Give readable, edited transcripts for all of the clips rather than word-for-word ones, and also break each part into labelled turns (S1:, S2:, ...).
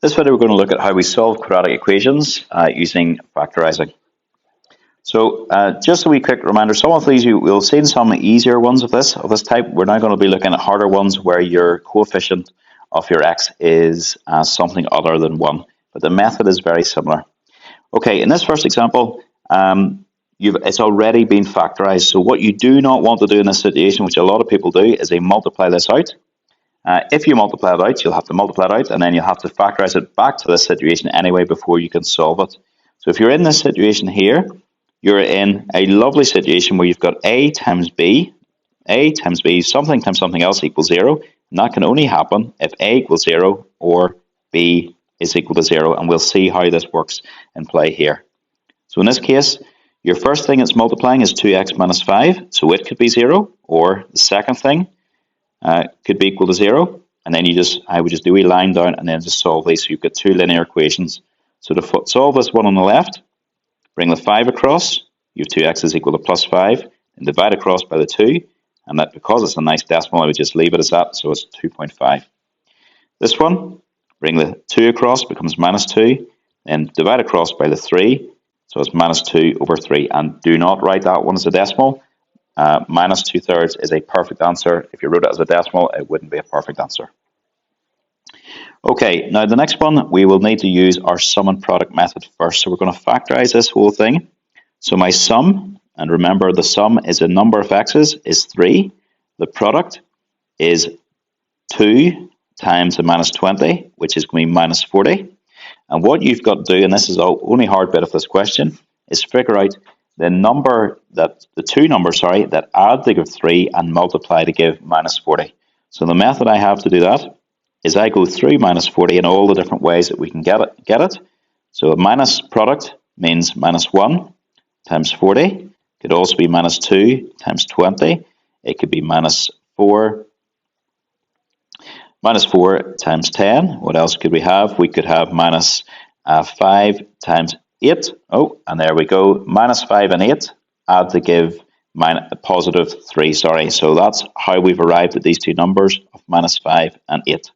S1: This video we're going to look at how we solve quadratic equations using factorizing. So just a wee quick reminder, some of these you will see some easier ones of this type. We're now going to be looking at harder ones where your coefficient of your x is something other than 1. But the method is very similar. Okay, in this first example, it's already been factorized. So what you do not want to do in this situation, which a lot of people do, is they multiply this out. If you multiply it out, you'll have to multiply it out, and then you'll have to factorize it back to this situation anyway before you can solve it. So if you're in this situation here, you're in a lovely situation where you've got a times b, something times something else equals 0, and that can only happen if a equals 0 or b is equal to 0, and we'll see how this works in play here. So in this case, your first thing it's multiplying is 2x minus 5, so it could be 0, or the second thing could be equal to 0, and then I would just do a line down and then just solve these. So you've got two linear equations. So to solve this one on the left, bring the 5 across, you have 2x is equal to plus 5, and divide across by the 2, and that because it's a nice decimal, I would just leave it as that, so it's 2.5. This one, bring the 2 across, becomes minus 2, and divide across by the 3, so it's minus 2 over 3, and do not write that one as a decimal. Minus 2/3 is a perfect answer. If you wrote it as a decimal, it wouldn't be a perfect answer. Okay, now the next one, we will need to use our sum and product method first. So we're going to factorize this whole thing. So my sum, and remember the sum is a number of x's, is 3. The product is 2 times the minus 20, which is going to be minus 40. And what you've got to do, and this is the only hard bit of this question, is figure out the two numbers that add to give 3 and multiply to give minus 40. So the method I have to do that is I go through minus 40 in all the different ways that we can get it. So a minus product means minus 1 times 40. It could also be minus 2 times 20. It could be minus 4 times 10. What else could we have? We could have minus 5 times 8. Oh, and there we go. Minus 5 and 8 add to give positive 3. So that's how we've arrived at these two numbers of minus 5 and 8.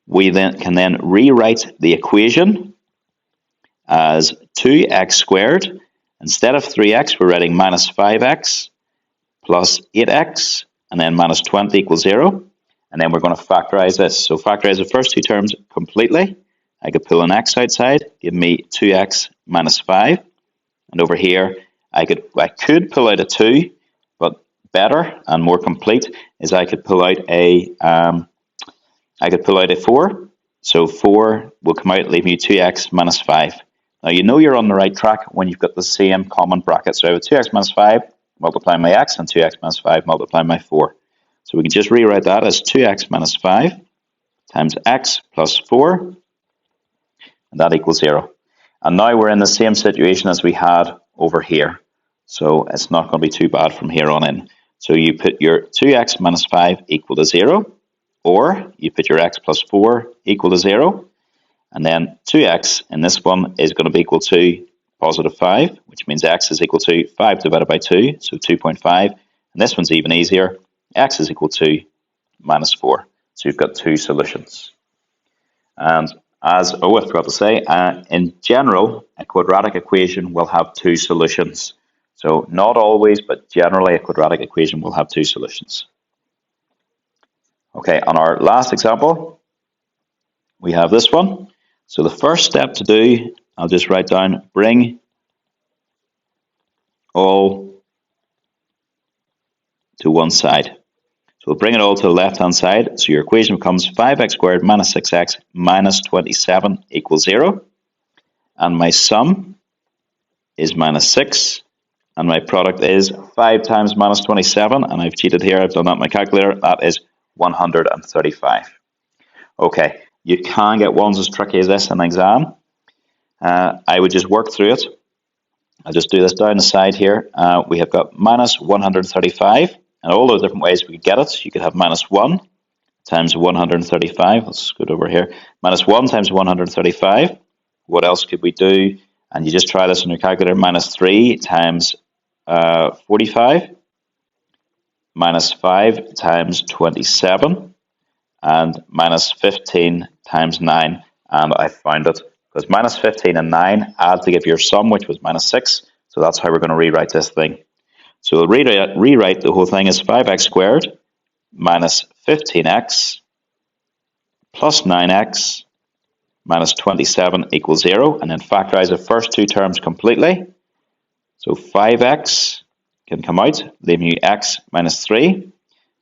S1: We then can rewrite the equation as 2x squared. Instead of 3x, we're writing minus 5x plus 8x, and then minus 20 equals 0. And then we're going to factorize this. So factorize the first two terms completely. I could pull an x outside, give me 2x minus 5. And over here, I could pull out a 2, but better and more complete is I could pull out a 4. So 4 will come out, leave me 2x minus 5. Now you know you're on the right track when you've got the same common bracket. So I have 2x minus 5 multiply my x and 2x minus 5 multiply my 4. So we can just rewrite that as 2x minus 5 times x plus 4. And that equals 0. And now we're in the same situation as we had over here. So it's not going to be too bad from here on in. So you put your 2x minus 5 equal to 0. Or you put your x plus 4 equal to 0. And then 2x in this one is going to be equal to positive 5, which means x is equal to 5 divided by 2, so 2.5. And this one's even easier. X is equal to minus 4. So you've got two solutions. And I forgot to say, in general, a quadratic equation will have two solutions. So not always, but generally a quadratic equation will have two solutions. Okay, on our last example, we have this one. So the first step to do, I'll just write down, bring all to one side. So we'll bring it all to the left-hand side. So your equation becomes 5x squared minus 6x minus 27 equals 0. And my sum is minus 6. And my product is 5 times minus 27. And I've cheated here. I've done that in my calculator. That is 135. Okay, you can get ones as tricky as this in an exam. I would just work through it. I'll just do this down the side here. We have got minus 135. And all those different ways we could get it. You could have minus 1 times 135. Let's scoot over here. Minus 1 times 135. What else could we do? And you just try this on your calculator. Minus 3 times 45. Minus 5 times 27. And minus 15 times 9. and I found it. Because minus 15 and 9 add to give your sum, which was minus 6. So that's how we're going to rewrite this thing. So we'll rewrite the whole thing as 5x squared minus 15x plus 9x minus 27 equals 0. And then factorize the first two terms completely. So 5x can come out, leaving you x minus 3.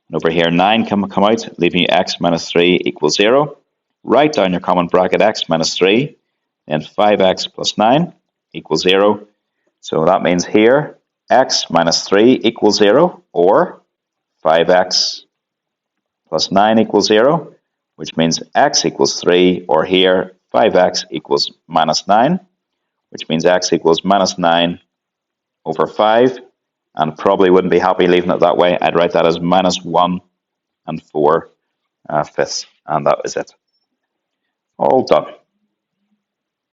S1: And over here, 9 can come out, leaving you x minus 3 equals 0. Write down your common bracket x minus 3, and 5x plus 9 equals 0. So that means here, x minus 3 equals 0, or 5x plus 9 equals 0, which means x equals 3, or here, 5x equals minus 9, which means x equals minus 9 over 5, and probably wouldn't be happy leaving it that way. I'd write that as minus 1 and 4 fifths, and that is it. All done.